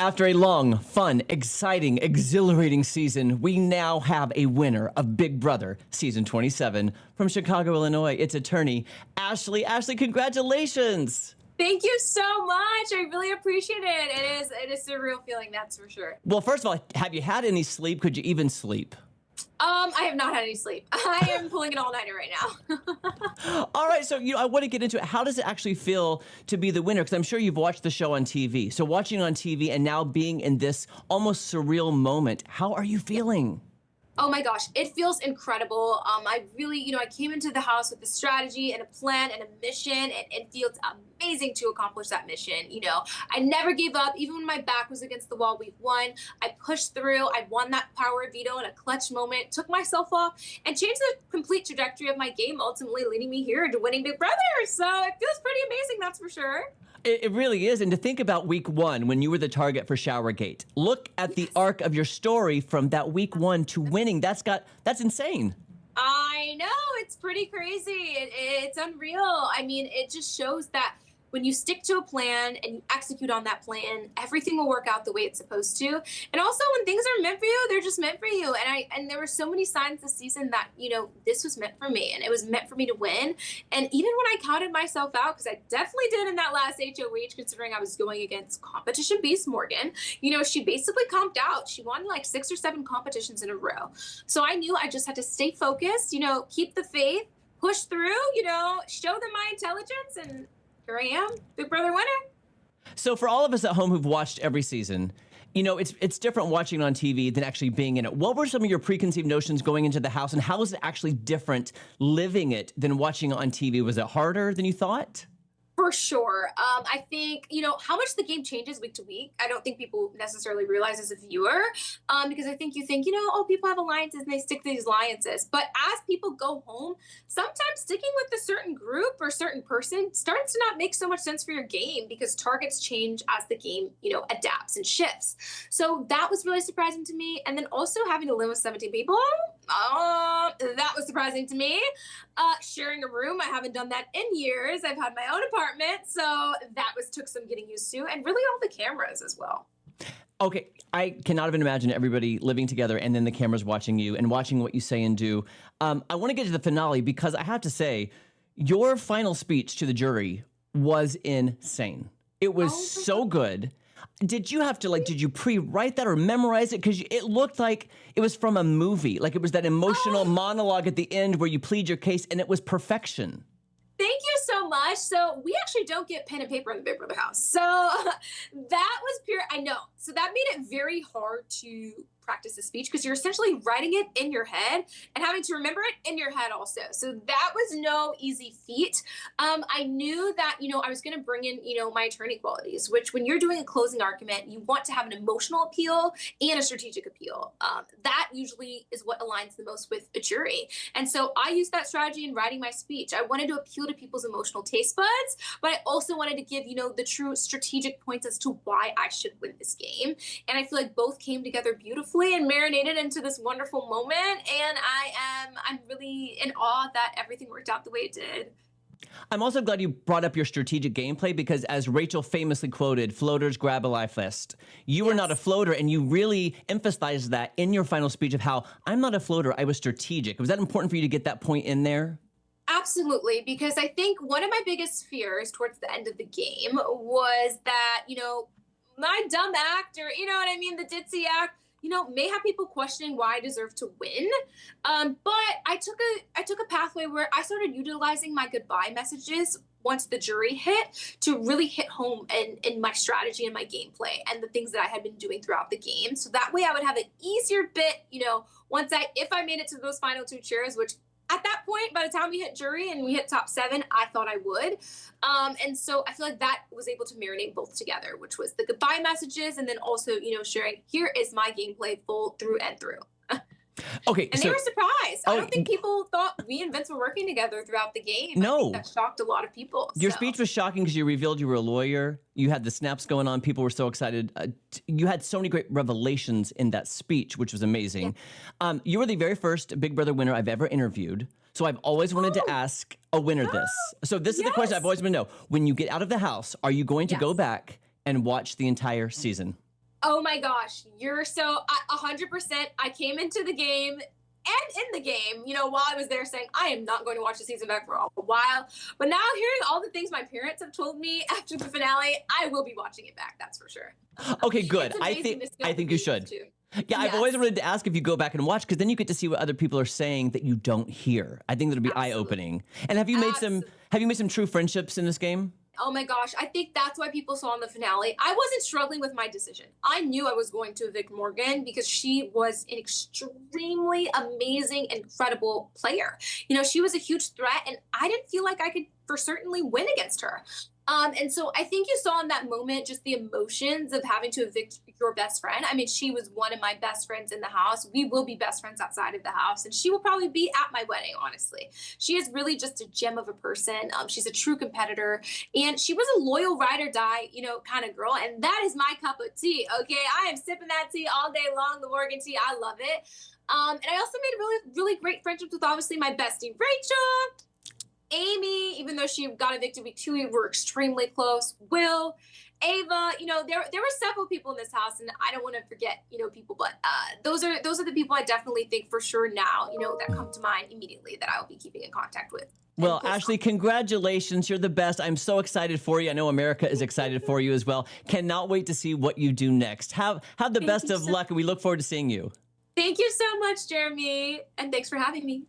After a long, fun, exciting, exhilarating season, we now have a winner of Big Brother Season 27 from Chicago, Illinois. It's attorney Ashley. Ashley, congratulations! Thank you so much. I really appreciate it. It is a surreal feeling, that's for sure. Well, first of all, have you had any sleep? Could you even sleep? I have not had any sleep. I am pulling an all-nighter right now. All right, so I want to get into it. How does it actually feel to be the winner? Because I'm sure you've watched the show on TV. So watching on TV and now being in this almost surreal moment, how are you feeling? Oh my gosh, it feels incredible. I really, I came into the house with a strategy and a plan and a mission, and it feels amazing to accomplish that mission. I never gave up, even when my back was against the wall week one. I pushed through. I won that power veto in a clutch moment, took myself off, and changed the complete trajectory of my game, ultimately leading me here to winning Big Brother. So it feels pretty amazing, that's for sure. It really is. And to think about week one, when you were the target for Showergate, look at the arc of your story from that week one to winning. That's insane. I know, it's pretty crazy. It's unreal. I mean, it just shows that when you stick to a plan and you execute on that plan, everything will work out the way it's supposed to. And also, when things are meant for you, they're just meant for you. And there were so many signs this season that, this was meant for me and it was meant for me to win. And even when I counted myself out, because I definitely did in that last HOH, considering I was going against competition beast Morgan, she basically comped out. She won like 6 or 7 competitions in a row. So I knew I just had to stay focused, keep the faith, push through, show them my intelligence, and here I am, Big Brother winner. So for all of us at home who've watched every season, it's different watching on TV than actually being in it. What were some of your preconceived notions going into the house, and how was it actually different living it than watching on TV? Was it harder than you thought? For sure. I think, how much the game changes week to week. I don't think people necessarily realize as a viewer, because I think you think, people have alliances and they stick to these alliances. But as people go home, sometimes sticking with a certain group or certain person starts to not make so much sense for your game, because targets change as the game, adapts and shifts. So that was really surprising to me. And then also having to live with 17 people, that was surprising to me. Sharing a room, I haven't done that in years. I've had my own apartment, so that took some getting used to, and really all the cameras as well. Okay, I cannot even imagine everybody living together and then the cameras watching you and watching what you say and do. I want to get to the finale, because I have to say, your final speech to the jury was insane. It was so good. Did you have to, did you pre-write that or memorize it? Because it looked like it was from a movie. Like it was that emotional monologue at the end where you plead your case, and it was perfection. Thank you so much. So we actually don't get pen and paper in the Big Brother house. So that was pure, I know. So that made it very hard to practice the speech, because you're essentially writing it in your head and having to remember it in your head also. So that was no easy feat. I knew that, I was going to bring in, my attorney qualities, which when you're doing a closing argument, you want to have an emotional appeal and a strategic appeal. That usually is what aligns the most with a jury. And so I used that strategy in writing my speech. I wanted to appeal to people's emotional taste buds, but I also wanted to give, the true strategic points as to why I should win this game. And I feel like both came together beautifully and marinated into this wonderful moment. And I'm really in awe that everything worked out the way it did. I'm also glad you brought up your strategic gameplay, because as Rachel famously quoted, floaters grab a life vest. You were not a floater, and you really emphasized that in your final speech of how I'm not a floater, I was strategic. Was that important for you to get that point in there? Absolutely, because I think one of my biggest fears towards the end of the game was that, my dumb act, or, the ditzy act, may have people questioning why I deserve to win. But I took a pathway where I started utilizing my goodbye messages once the jury hit to really hit home in my strategy and my gameplay and the things that I had been doing throughout the game. So that way I would have an easier bit, if I made it to those final 2 chairs, which at that point, by the time we hit jury and we hit top 7, I thought I would. And so I feel like that was able to marinate both together, which was the goodbye messages and then also, sharing, here is my gameplay full through and through. Okay. And they were surprised. I don't think people thought we and Vince were working together throughout the game. No. I think that shocked a lot of people. Your speech was shocking because you revealed you were a lawyer. You had the snaps going on. People were so excited. You had so many great revelations in that speech, which was amazing. Yeah. You were the very first Big Brother winner I've ever interviewed. So I've always wanted to ask a winner this. So this is the question I've always wanted to know. When you get out of the house, are you going to go back and watch the entire season? Oh my gosh, you're so 100%. I came into the game and in the game, while I was there saying, I am not going to watch the season back for a while. But now hearing all the things my parents have told me after the finale, I will be watching it back. That's for sure. Okay, good. I think you should. Too. Yeah, I've always wanted to ask if you go back and watch, because then you get to see what other people are saying that you don't hear. I think that'll be eye-opening. And have you made some true friendships in this game? Oh my gosh, I think that's why people saw in the finale. I wasn't struggling with my decision. I knew I was going to evict Morgan because she was an extremely amazing, incredible player. She was a huge threat, and I didn't feel like I could for certainly win against her. And so I think you saw in that moment just the emotions of having to evict your best friend. I mean, she was one of my best friends in the house. We will be best friends outside of the house, and she will probably be at my wedding, honestly. She is really just a gem of a person. She's a true competitor, and she was a loyal ride or die, kind of girl. And that is my cup of tea, okay? I am sipping that tea all day long, the Morgan tea. I love it. And I also made really, really great friendships with obviously my bestie, Rachel. Amy, even though she got evicted week 2, we were extremely close. Will, Ava, there were several people in this house, and I don't want to forget, people, but those are the people I definitely think for sure now, that come to mind immediately that I will be keeping in contact with. Well, Ashley, congratulations. You're the best. I'm so excited for you. I know America is excited for you as well. Cannot wait to see what you do next. Have the best of luck, and we look forward to seeing you. Thank you so much, Jeremy, and thanks for having me.